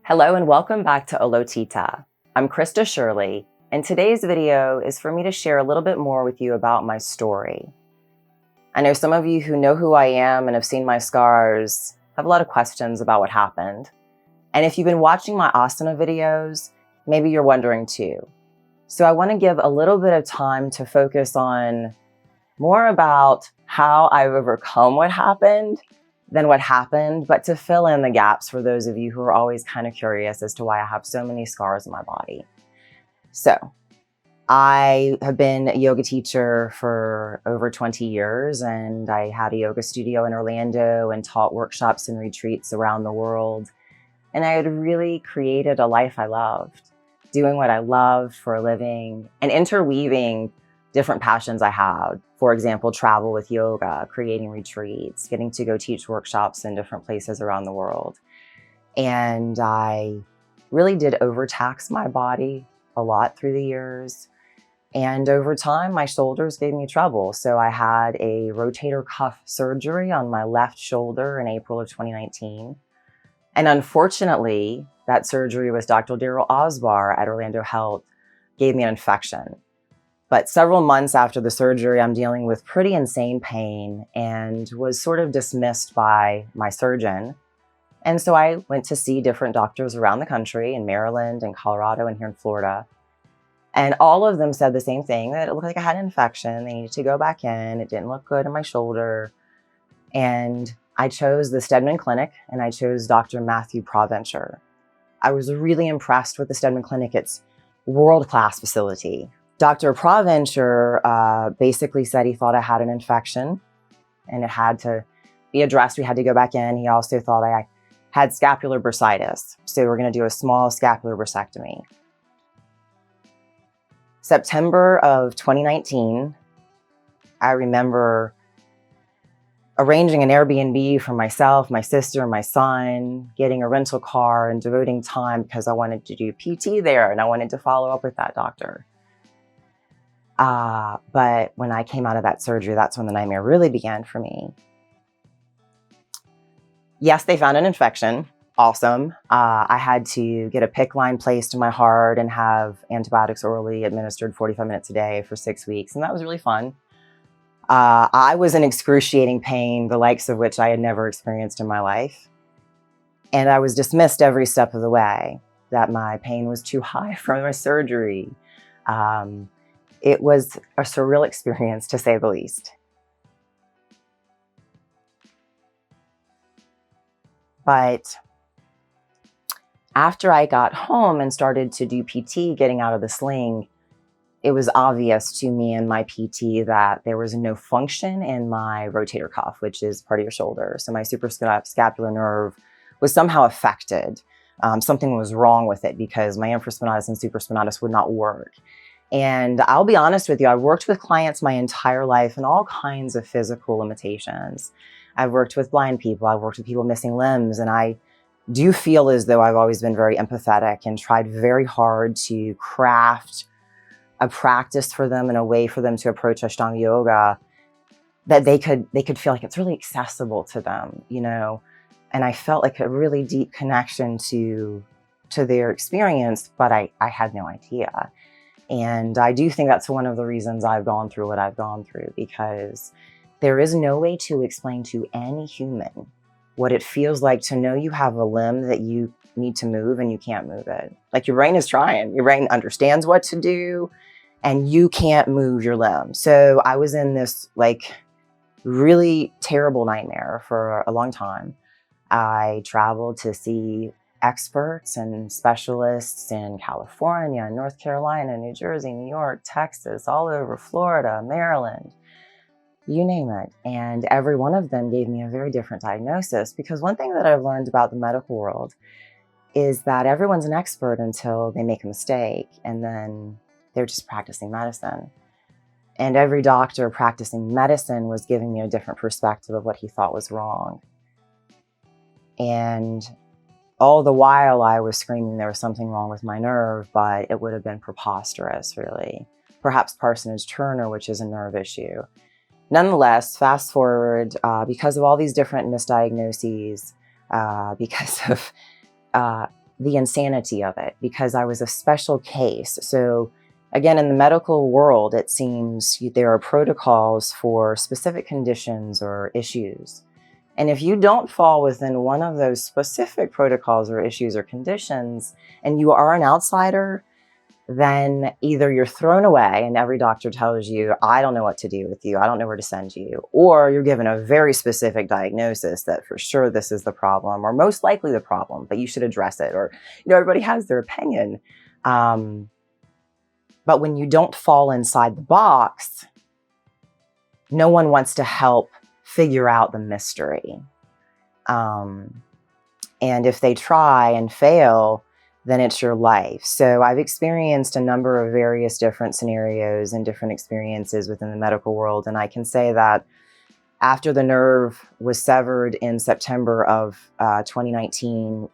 Hello and welcome back to Olotita. I'm Krista Shirley, and today's video is for me to share a little bit more with you about my story. I know some of you who know who I am and have seen my scars have a lot of questions about what happened. And if you've been watching my asana videos, maybe you're wondering too. So I want to give a little bit of time to focus on more about how I've overcome what happened than what happened, but to fill in the gaps for those of you who are always kind of curious as to why I have so many scars in my body. So I have been a yoga teacher for over 20 years, and I had a yoga studio in Orlando and taught workshops and retreats around the world. And I had really created a life I loved, doing what I loved for a living and interweaving different passions I had. For example, travel with yoga, creating retreats, getting to go teach workshops in different places around the world. And I really did overtax my body a lot through the years. And over time, my shoulders gave me trouble. So I had a rotator cuff surgery on my left shoulder in April of 2019. And unfortunately, that surgery with Dr. Daryl Osbar at Orlando Health gave me an infection. But several months after the surgery, I'm dealing with pretty insane pain and was sort of dismissed by my surgeon. And so I went to see different doctors around the country in Maryland and Colorado and here in Florida. And all of them said the same thing, that it looked like I had an infection. They needed to go back in. It didn't look good in my shoulder. And I chose the Stedman Clinic, and I chose Dr. Matthew Provencher. I was really impressed with the Stedman Clinic. It's a world-class facility. Dr. Provencher basically said he thought I had an infection and it had to be addressed. We had to go back in. He also thought I had scapular bursitis. So we're going to do a small scapular bursectomy. September of 2019, I remember arranging an Airbnb for myself, my sister, and my son, getting a rental car and devoting time because I wanted to do PT there and I wanted to follow up with that doctor. But when I came out of that surgery, that's when the nightmare really began for me. Yes, they found an infection. Awesome. I had to get a PICC line placed in my heart and have antibiotics orally administered 45 minutes a day for 6 weeks. And that was really fun. I was in excruciating pain, the likes of which I had never experienced in my life. And I was dismissed every step of the way, that my pain was too high for my surgery. It was a surreal experience, to say the least. But after I got home and started to do PT, getting out of the sling, it was obvious to me and my PT that there was no function in my rotator cuff, which is part of your shoulder. So my supraspinatus nerve was somehow affected. Something was wrong with it because my infraspinatus and supraspinatus would not work. And I'll be honest with you, I've worked with clients my entire life and all kinds of physical limitations. I've worked with blind people, I've worked with people missing limbs, and I do feel as though I've always been very empathetic and tried very hard to craft a practice for them and a way for them to approach Ashtanga yoga that they could feel like it's really accessible to them, you know? And I felt like a really deep connection to their experience, but I had no idea. And I do think that's one of the reasons I've gone through what I've gone through, because there is no way to explain to any human what it feels like to know you have a limb that you need to move and you can't move it. Like, your brain is trying, your brain understands what to do, and you can't move your limb. So I was in this like really terrible nightmare for a long time. I traveled to see experts and specialists in California, North Carolina, New Jersey, New York, Texas, all over Florida, Maryland, you name it. And every one of them gave me a very different diagnosis, because one thing that I've learned about the medical world is that everyone's an expert until they make a mistake, and then they're just practicing medicine. And every doctor practicing medicine was giving me a different perspective of what he thought was wrong. And all the while I was screaming there was something wrong with my nerve, but it would have been preposterous, really. Perhaps Parsonage Turner, which is a nerve issue. Nonetheless, fast forward, because of all these different misdiagnoses, because of the insanity of it, because I was a special case. So again, in the medical world, it seems there are protocols for specific conditions or issues. And if you don't fall within one of those specific protocols or issues or conditions, and you are an outsider, then either you're thrown away and every doctor tells you, I don't know what to do with you, I don't know where to send you, or you're given a very specific diagnosis that for sure this is the problem, or most likely the problem, but you should address it, or, everybody has their opinion. But when you don't fall inside the box, no one wants to help figure out the mystery. And if they try and fail, then it's your life. So I've experienced a number of various different scenarios and different experiences within the medical world. And I can say that after the nerve was severed in September of 2019,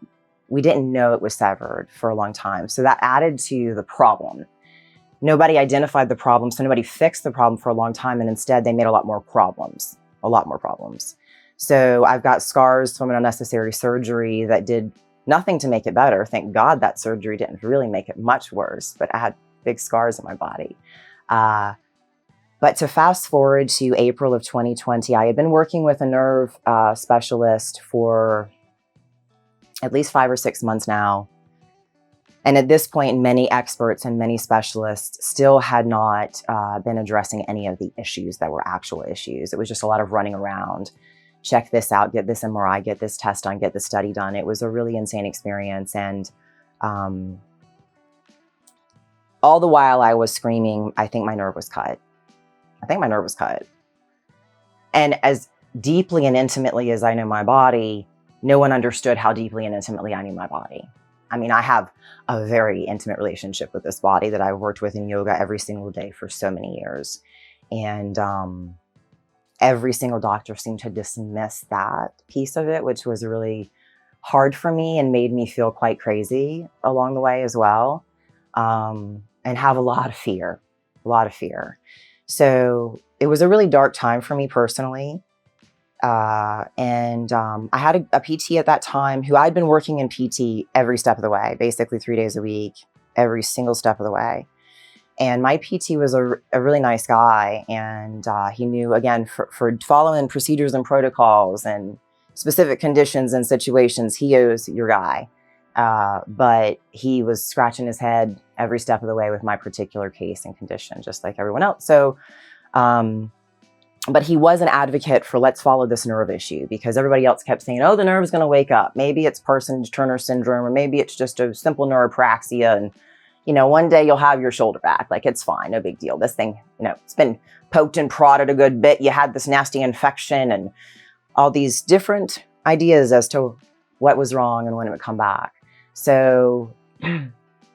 we didn't know it was severed for a long time. So that added to the problem. Nobody identified the problem, so nobody fixed the problem for a long time. And instead they made a lot more problems. So I've got scars from an unnecessary surgery that did nothing to make it better. Thank God that surgery didn't really make it much worse, but I had big scars in my body. But to fast forward to April of 2020, I had been working with a nerve specialist for at least 5 or 6 months now. And at this point, many experts and many specialists still had not been addressing any of the issues that were actual issues. It was just a lot of running around. Check this out, get this MRI, get this test done, get this study done. It was a really insane experience. And all the while I was screaming, I think my nerve was cut. And as deeply and intimately as I know my body, no one understood how deeply and intimately I knew my body. I mean, I have a very intimate relationship with this body that I've worked with in yoga every single day for so many years. And every single doctor seemed to dismiss that piece of it, which was really hard for me and made me feel quite crazy along the way as well, and have a lot of fear. So it was a really dark time for me personally. I had a PT at that time who I'd been working in PT every step of the way, basically 3 days a week, every single step of the way. And my PT was a really nice guy. And he knew, again, for following procedures and protocols and specific conditions and situations, he is your guy. But he was scratching his head every step of the way with my particular case and condition, just like everyone else. So, but he was an advocate for let's follow this nerve issue, because everybody else kept saying, oh, the nerve is going to wake up. Maybe it's Parsons-Turner syndrome, or maybe it's just a simple neuropraxia. And, one day you'll have your shoulder back. Like, it's fine. No big deal. This thing, it's been poked and prodded a good bit. You had this nasty infection and all these different ideas as to what was wrong and when it would come back. So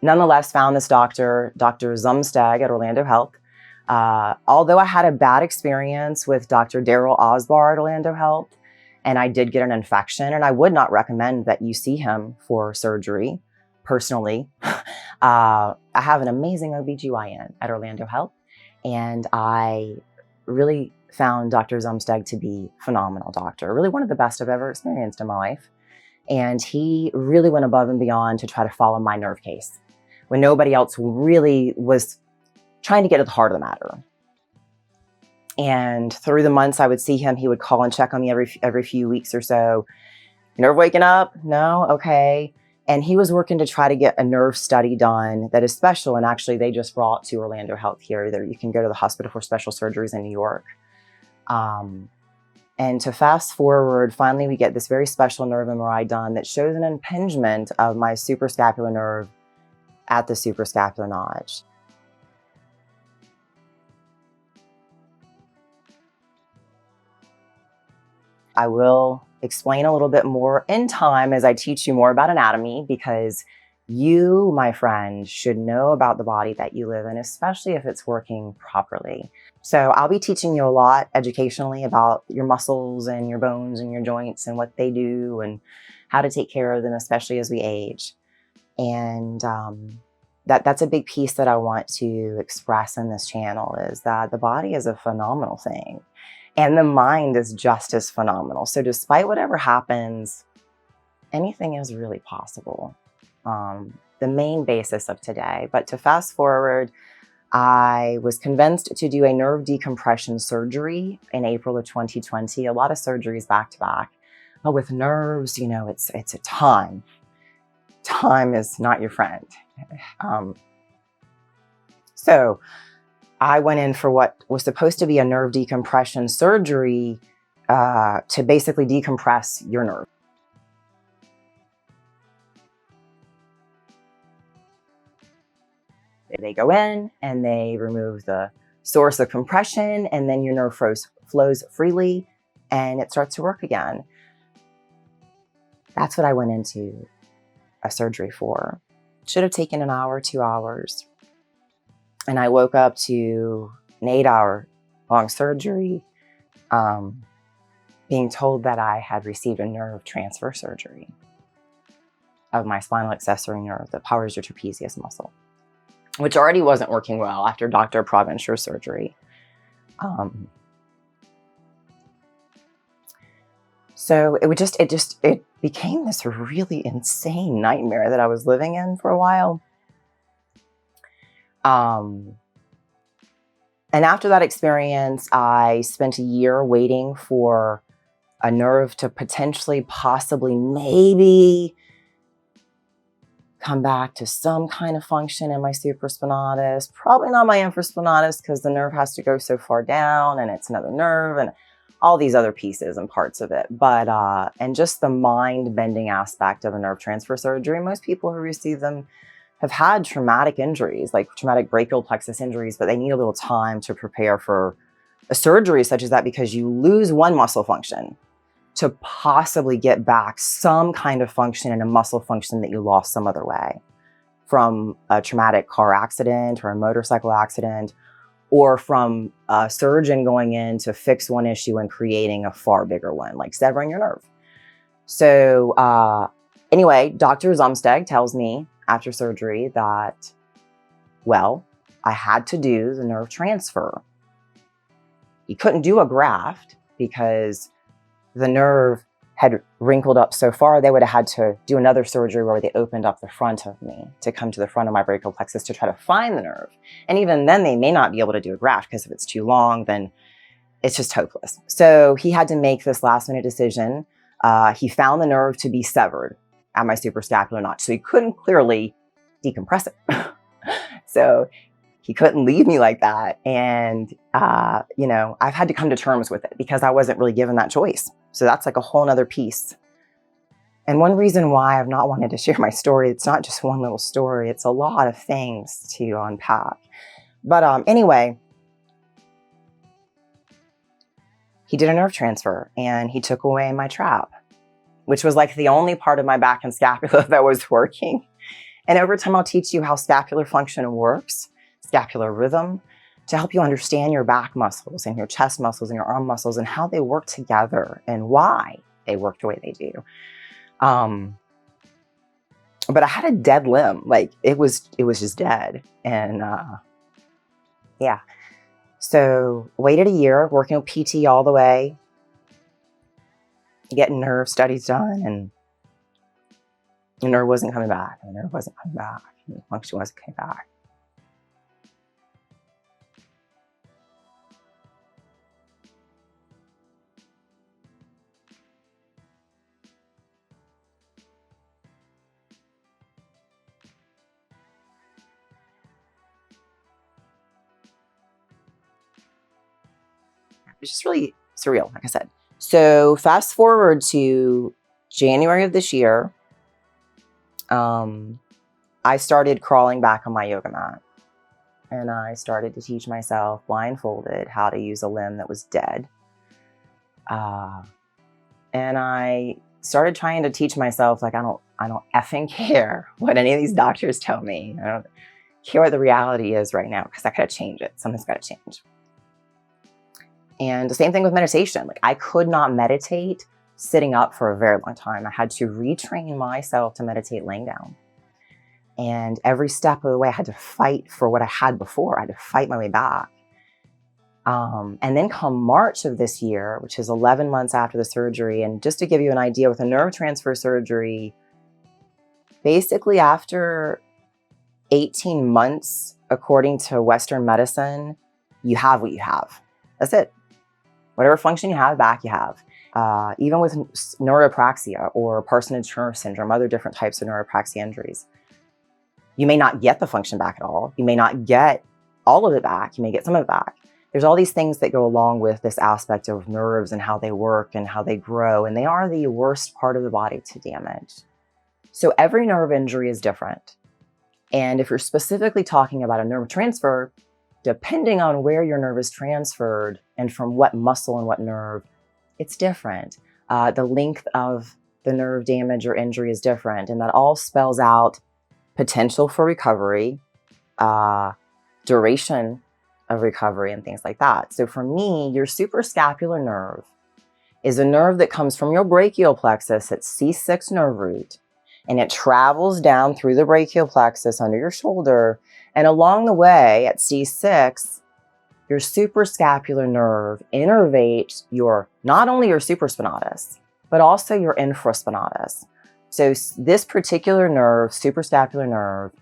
nonetheless, found this Dr. Zumstag at Orlando Health. Although I had a bad experience with Dr. Daryl Osbar at Orlando Health, and I did get an infection, and I would not recommend that you see him for surgery, personally. I have an amazing OBGYN at Orlando Health, and I really found Dr. Zumstag to be a phenomenal doctor, really one of the best I've ever experienced in my life. And he really went above and beyond to try to follow my nerve case when nobody else really was trying to get at the heart of the matter. And through the months I would see him, he would call and check on me every few weeks or so. Nerve waking up? No? Okay. And he was working to try to get a nerve study done that is special. And actually they just brought to Orlando Health here that you can go to the Hospital for Special Surgeries in New York. And to fast forward, finally we get this very special nerve MRI done that shows an impingement of my suprascapular nerve at the suprascapular notch. I will explain a little bit more in time as I teach you more about anatomy, because you, my friend, should know about the body that you live in, especially if it's working properly. So I'll be teaching you a lot educationally about your muscles and your bones and your joints and what they do and how to take care of them, especially as we age. And that's a big piece that I want to express in this channel, is that the body is a phenomenal thing. And the mind is just as phenomenal. So despite whatever happens, anything is really possible. the main basis of today. But to fast forward, I was convinced to do a nerve decompression surgery in April of 2020. A lot of surgeries back to back. But with nerves, you know, it's a time. Time is not your friend. So I went in for what was supposed to be a nerve decompression surgery to basically decompress your nerve. They go in and they remove the source of compression, and then your nerve flows freely and it starts to work again. That's what I went into a surgery for. Should have taken an hour, 2 hours. And I woke up to an 8-hour long surgery, being told that I had received a nerve transfer surgery of my spinal accessory nerve that powers your trapezius muscle, which already wasn't working well after Dr. Provencher's surgery. So it became this really insane nightmare that I was living in for a while. And after that experience, I spent a year waiting for a nerve to potentially, possibly, maybe come back to some kind of function in my supraspinatus. Probably not my infraspinatus, because the nerve has to go so far down and it's another nerve and all these other pieces and parts of it. But, and just the mind-bending aspect of a nerve transfer surgery, most people who receive them have had traumatic injuries, like traumatic brachial plexus injuries, but they need a little time to prepare for a surgery such as that, because you lose one muscle function to possibly get back some kind of function in a muscle function that you lost some other way, from a traumatic car accident or a motorcycle accident, or from a surgeon going in to fix one issue and creating a far bigger one, like severing your nerve. So anyway, Dr. Zumsteg tells me after surgery that, well, I had to do the nerve transfer. He couldn't do a graft because the nerve had wrinkled up so far, they would have had to do another surgery where they opened up the front of me to come to the front of my brachial plexus to try to find the nerve. And even then, they may not be able to do a graft, because if it's too long, then it's just hopeless. So he had to make this last minute decision. He found the nerve to be severed at my suprascapular notch, so he couldn't clearly decompress it. So he couldn't leave me like that. And, you know, I've had to come to terms with it because I wasn't really given that choice. So that's like a whole nother piece. And one reason why I've not wanted to share my story, it's not just one little story, it's a lot of things to unpack. But anyway, he did a nerve transfer and he took away my trap, which was like the only part of my back and scapula that was working. And over time, I'll teach you how scapular function works, scapular rhythm, to help you understand your back muscles and your chest muscles and your arm muscles and how they work together and why they work the way they do. But I had a dead limb, like it was just dead. And yeah, so waited a year working with PT all the way, getting nerve studies done, and the nerve wasn't coming back. The nerve wasn't coming back. The function wasn't coming back. It's just really surreal, like I said. So fast forward to January of this year, I started crawling back on my yoga mat. And I started to teach myself blindfolded how to use a limb that was dead. And I started trying to teach myself, like, I don't effing care what any of these doctors tell me. I don't care what the reality is right now, because I gotta change it. Something's gotta change. And the same thing with meditation. Like, I could not meditate sitting up for a very long time. I had to retrain myself to meditate laying down. And every step of the way, I had to fight for what I had before. I had to fight my way back. And then come March of this year, which is 11 months after the surgery, and just to give you an idea, with a nerve transfer surgery, Basically, after 18 months, according to Western medicine, you have what you have. That's it. Whatever function you have back, you have. Even with neuropraxia or parsonage turner syndrome, other different types of neuropraxia injuries, you may not get the function back at all. You may not get all of it back. You may get some of it back. There's all these things that go along with this aspect of nerves and how they work and how they grow, and they are the worst part of the body to damage. So every nerve injury is different. And if you're specifically talking about a nerve transfer, depending on where your nerve is transferred and from what muscle and what nerve, it's different. The length of the nerve damage or injury is different, and that all spells out potential for recovery, duration of recovery, and things like that. So for me, your suprascapular nerve is a nerve that comes from your brachial plexus at C6 nerve root, and it travels down through the brachial plexus under your shoulder, and along the way at C6, your suprascapular nerve innervates not only your supraspinatus, but also your infraspinatus. So this particular nerve, suprascapular nerve,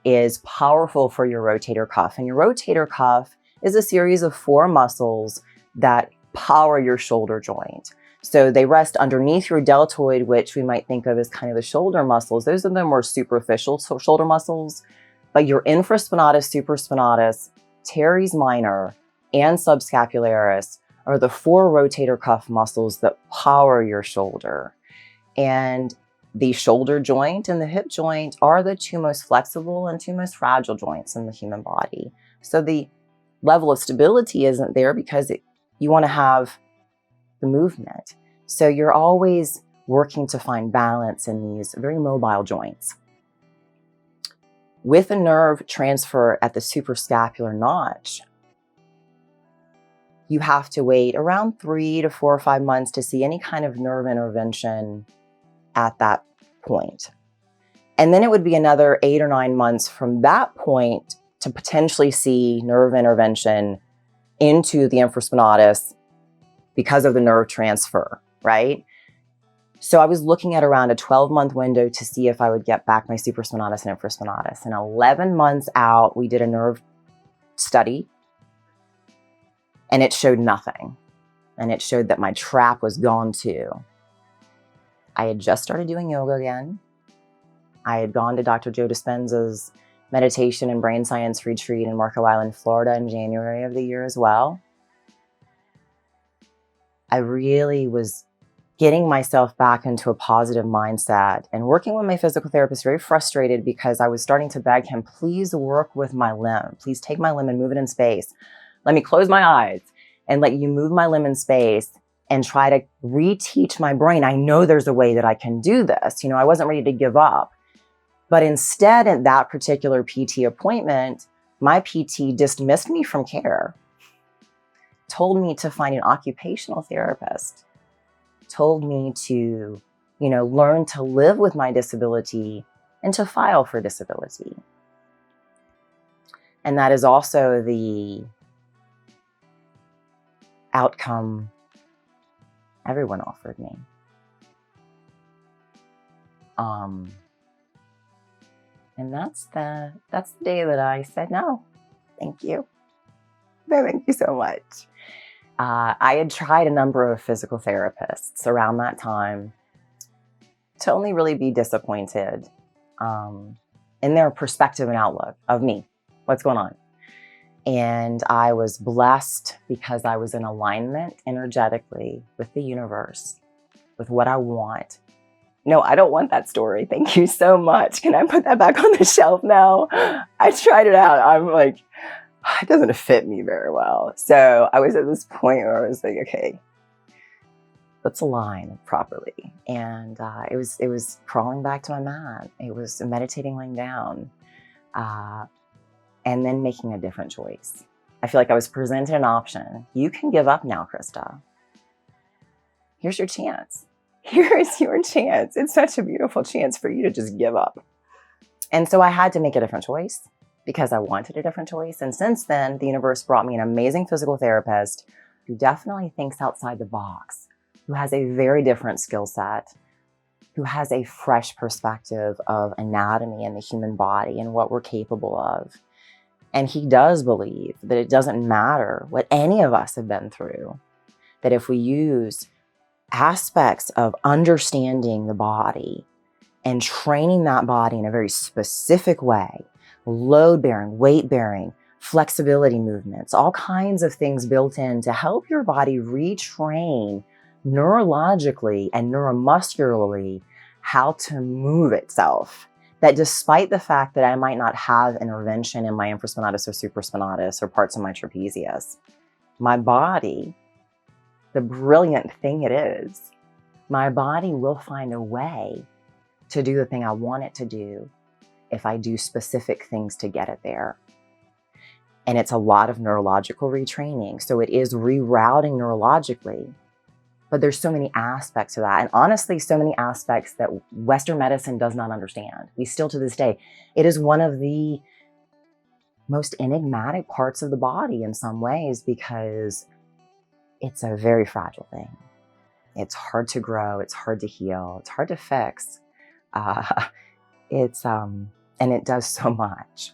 is powerful for your rotator cuff. And your rotator cuff is a series of 4 muscles that power your shoulder joint. So they rest underneath your deltoid, which we might think of as kind of the shoulder muscles. Those are the more superficial shoulder muscles. But your infraspinatus, supraspinatus, teres minor, and subscapularis are the 4 rotator cuff muscles that power your shoulder. And the shoulder joint and the hip joint are the 2 most flexible and 2 most fragile joints in the human body. So the level of stability isn't there because you want to have the movement. So you're always working to find balance in these very mobile joints. With a nerve transfer at the suprascapular notch, you have to wait around 3 to 4 or 5 months to see any kind of nerve intervention at that point. And then it would be another 8 or 9 months from that point to potentially see nerve intervention into the infraspinatus because of the nerve transfer, right? So I was looking at around a 12-month window to see if I would get back my supraspinatus and infraspinatus. And 11 months out, we did a nerve study, and it showed nothing. And it showed that my trap was gone too. I had just started doing yoga again. I had gone to Dr. Joe Dispenza's meditation and brain science retreat in Marco Island, Florida in January of the year as well. I really was getting myself back into a positive mindset and working with my physical therapist, very frustrated because I was starting to beg him, please work with my limb. Please take my limb and move it in space. Let me close my eyes and let you move my limb in space and try to reteach my brain. I know there's a way that I can do this. I wasn't ready to give up. But instead, at that particular PT appointment, my PT dismissed me from care, told me to find an occupational therapist, told me to, learn to live with my disability and to file for disability. And that is also the outcome everyone offered me. And that's the day that I said no. Thank you. Thank you so much. I had tried a number of physical therapists around that time to only really be disappointed in their perspective and outlook of me, what's going on. And I was blessed because I was in alignment energetically with the universe, with what I want. No, I don't want that story. Thank you so much. Can I put that back on the shelf now? I tried it out. I'm like, it doesn't fit me very well. So I was at this point where I was like, okay, let's align properly. And it was crawling back to my mat. It was meditating lying down. And then making a different choice. I feel like I was presented an option. You can give up now, Krista. Here's your chance. Here is your chance. It's such a beautiful chance for you to just give up. And so I had to make a different choice because I wanted a different choice. And since then, the universe brought me an amazing physical therapist who definitely thinks outside the box, who has a very different skill set, who has a fresh perspective of anatomy and the human body and what we're capable of. And he does believe that it doesn't matter what any of us have been through, that if we use aspects of understanding the body and training that body in a very specific way, load bearing, weight bearing, flexibility movements, all kinds of things built in to help your body retrain neurologically and neuromuscularly how to move itself. That despite the fact that I might not have intervention in my infraspinatus or supraspinatus or parts of my trapezius, my body, the brilliant thing it is, my body will find a way to do the thing I want it to do if I do specific things to get it there. And it's a lot of neurological retraining. So it is rerouting neurologically. But there's so many aspects to that. And honestly, so many aspects that Western medicine does not understand. We still to this day, it is one of the most enigmatic parts of the body in some ways because it's a very fragile thing. It's hard to grow. It's hard to heal. It's hard to fix. And it does so much.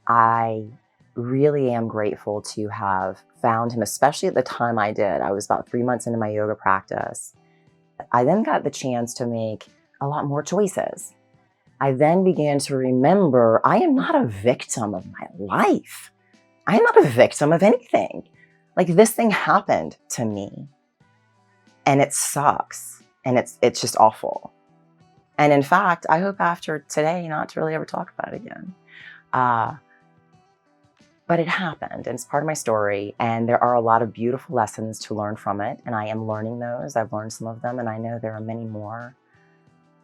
I really am grateful to have found him, especially at the time I did. I was about 3 months into my yoga practice. I then got the chance to make a lot more choices. I then began to remember I am not a victim of my life. I am not a victim of anything. Like, this thing happened to me and it sucks and it's just awful. And in fact, I hope after today not to really ever talk about it again. But it happened, and it's part of my story, and there are a lot of beautiful lessons to learn from it, and I am learning those. I've learned some of them, and I know there are many more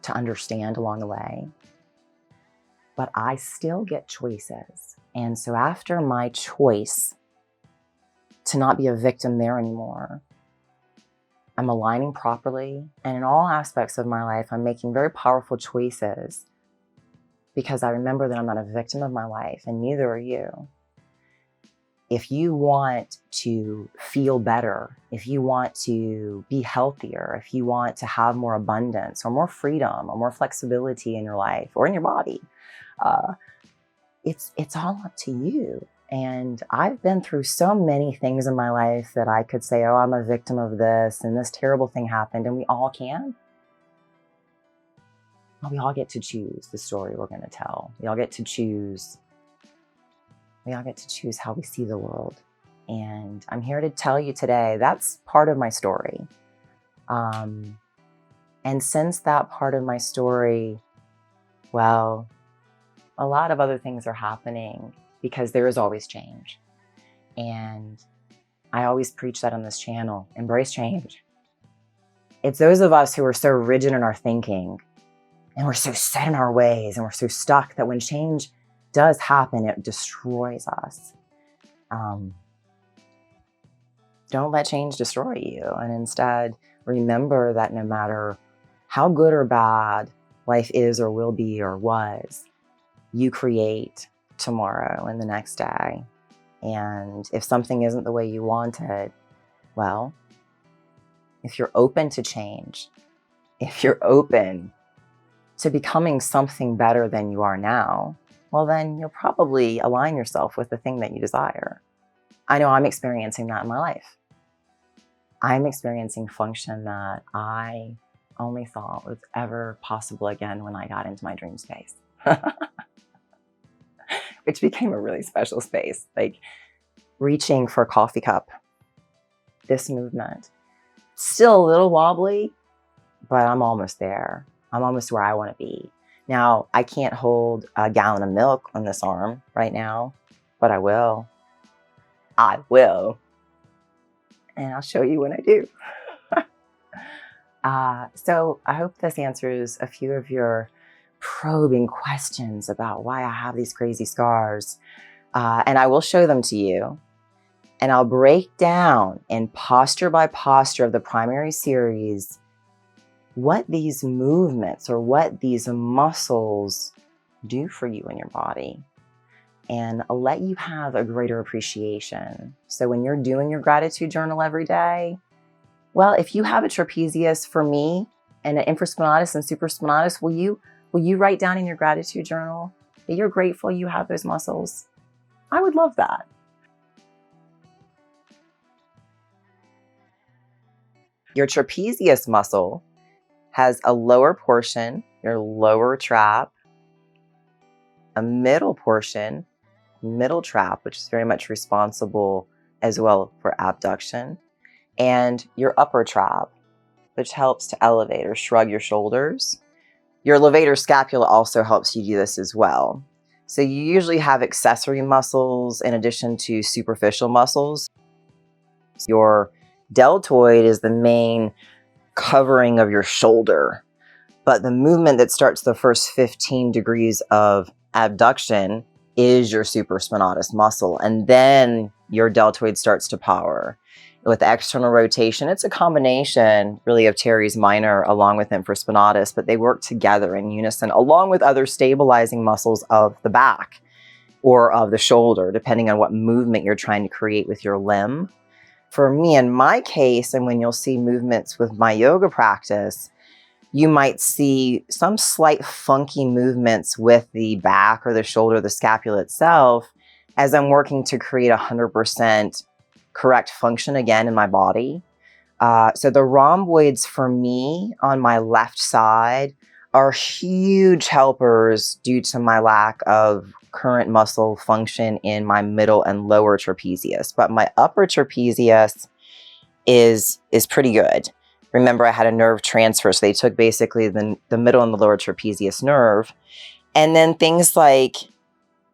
to understand along the way. But I still get choices. And so after my choice to not be a victim there anymore, I'm aligning properly, and in all aspects of my life, I'm making very powerful choices because I remember that I'm not a victim of my life, and neither are you. If you want to feel better, if you want to be healthier, if you want to have more abundance or more freedom or more flexibility in your life or in your body, it's all up to you. And I've been through so many things in my life that I could say, oh, I'm a victim of this and this terrible thing happened, and we all can. Well, we all get to choose the story we're going to tell. We all get to choose how we see the world. And I'm here to tell you today, that's part of my story. And since that part of my story, well, a lot of other things are happening because there is always change. And I always preach that on this channel, embrace change. It's those of us who are so rigid in our thinking and we're so set in our ways and we're so stuck that when change does happen, it destroys us. Don't let change destroy you, and instead remember that no matter how good or bad life is or will be or was, you create tomorrow and the next day. And if something isn't the way you want it, well, if you're open to change, if you're open to becoming something better than you are now, well, then you'll probably align yourself with the thing that you desire. I know I'm experiencing that in my life. I'm experiencing function that I only thought was ever possible again when I got into my dream space, which became a really special space, like reaching for a coffee cup. This movement, still a little wobbly, but I'm almost there. I'm almost where I want to be. Now, I can't hold a gallon of milk on this arm right now, but I will. I will. And I'll show you when I do. So I hope this answers a few of your probing questions about why I have these crazy scars. And I will show them to you. And I'll break down in posture by posture of the primary series what these movements or what these muscles do for you in your body, and I'll let you have a greater appreciation. So when you're doing your gratitude journal every day, Well, if you have a trapezius for me and an infraspinatus and supraspinatus, will you write down in your gratitude journal that you're grateful you have those muscles? I would love that. Your trapezius muscle has a lower portion, your lower trap, a middle portion, middle trap, which is very much responsible as well for abduction, and your upper trap, which helps to elevate or shrug your shoulders. Your levator scapula also helps you do this as well. So you usually have accessory muscles in addition to superficial muscles. Your deltoid is the main covering of your shoulder, but the movement that starts the first 15 degrees of abduction is your supraspinatus muscle, and then your deltoid starts to power. With external rotation, it's a combination really of teres minor along with infraspinatus, but they work together in unison along with other stabilizing muscles of the back or of the shoulder, depending on what movement you're trying to create with your limb. For me, in my case, and when you'll see movements with my yoga practice, you might see some slight funky movements with the back or the shoulder, the scapula itself, as I'm working to create 100% correct function again in my body. So the rhomboids for me on my left side are huge helpers due to my lack of current muscle function in my middle and lower trapezius. But my upper trapezius is pretty good. Remember, I had a nerve transfer, so they took basically the middle and the lower trapezius nerve. And then things like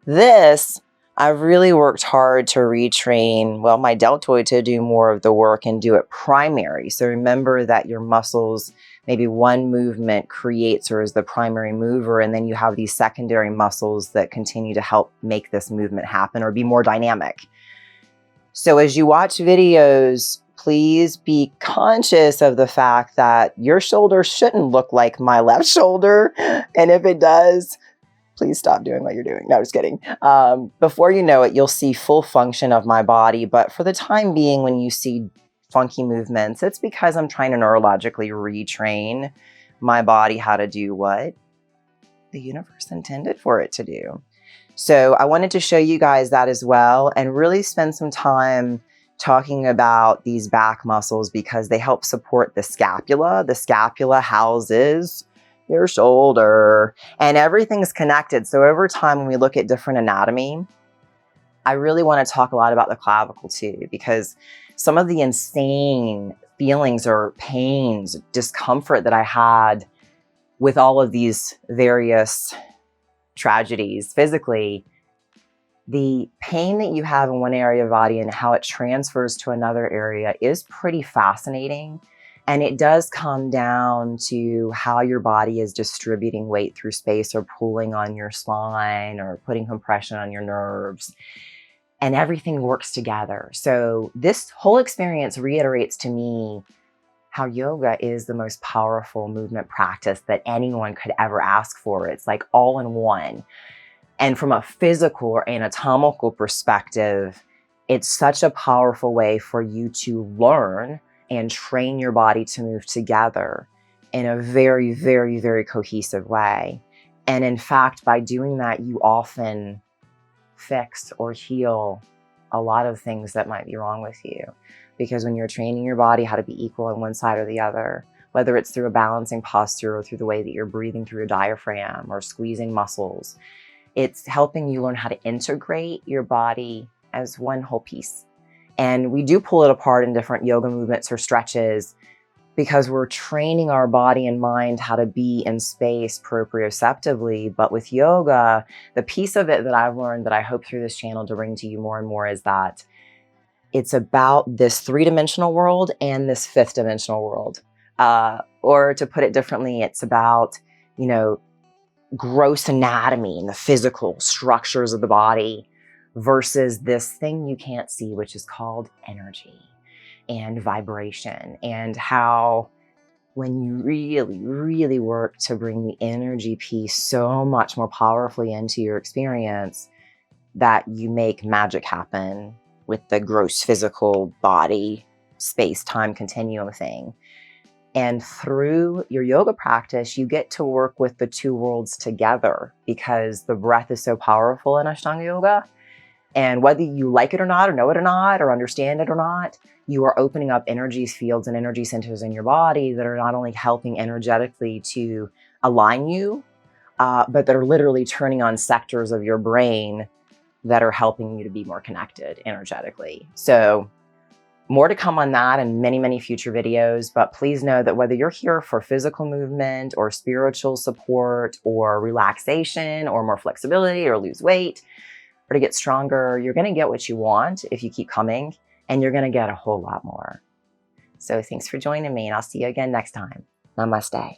this, I really worked hard to retrain, well, my deltoid to do more of the work and do it primary. So remember that your muscles, maybe one movement creates or is the primary mover, and then you have these secondary muscles that continue to help make this movement happen or be more dynamic. So as you watch videos, please be conscious of the fact that your shoulder shouldn't look like my left shoulder. And if it does, please stop doing what you're doing. No, just kidding. Before you know it, you'll see full function of my body. But for the time being, when you see funky movements, it's because I'm trying to neurologically retrain my body how to do what the universe intended for it to do. So I wanted to show you guys that as well and really spend some time talking about these back muscles because they help support the scapula. The scapula houses your shoulder and everything's connected. So over time, when we look at different anatomy, I really want to talk a lot about the clavicle too, because some of the insane feelings or pains, discomfort that I had with all of these various tragedies physically, the pain that you have in one area of the body and how it transfers to another area is pretty fascinating. And it does come down to how your body is distributing weight through space or pulling on your spine or putting compression on your nerves. And everything works together. So this whole experience reiterates to me how yoga is the most powerful movement practice that anyone could ever ask for. It's like all in one. And from a physical or anatomical perspective, it's such a powerful way for you to learn and train your body to move together in a very, very, very cohesive way. And in fact, by doing that, you often fix or heal a lot of things that might be wrong with you. Because when you're training your body how to be equal on one side or the other, whether it's through a balancing posture or through the way that you're breathing through your diaphragm or squeezing muscles, it's helping you learn how to integrate your body as one whole piece. And we do pull it apart in different yoga movements or stretches because we're training our body and mind how to be in space proprioceptively. But with yoga, the piece of it that I've learned that I hope through this channel to bring to you more and more is that it's about this three-dimensional world and this fifth-dimensional world. Or to put it differently, it's about, gross anatomy and the physical structures of the body versus this thing you can't see, which is called energy and vibration, and how when you really, really work to bring the energy piece so much more powerfully into your experience that you make magic happen with the gross physical body space-time continuum thing. And through your yoga practice, you get to work with the two worlds together because the breath is so powerful in Ashtanga yoga. And whether you like it or not, or know it or not, or understand it or not, you are opening up energy fields and energy centers in your body that are not only helping energetically to align you, but that are literally turning on sectors of your brain that are helping you to be more connected energetically. So more to come on that in many, many future videos, but please know that whether you're here for physical movement or spiritual support or relaxation or more flexibility or lose weight or to get stronger, you're going to get what you want if you keep coming, and you're going to get a whole lot more. So thanks for joining me, and I'll see you again next time. Namaste.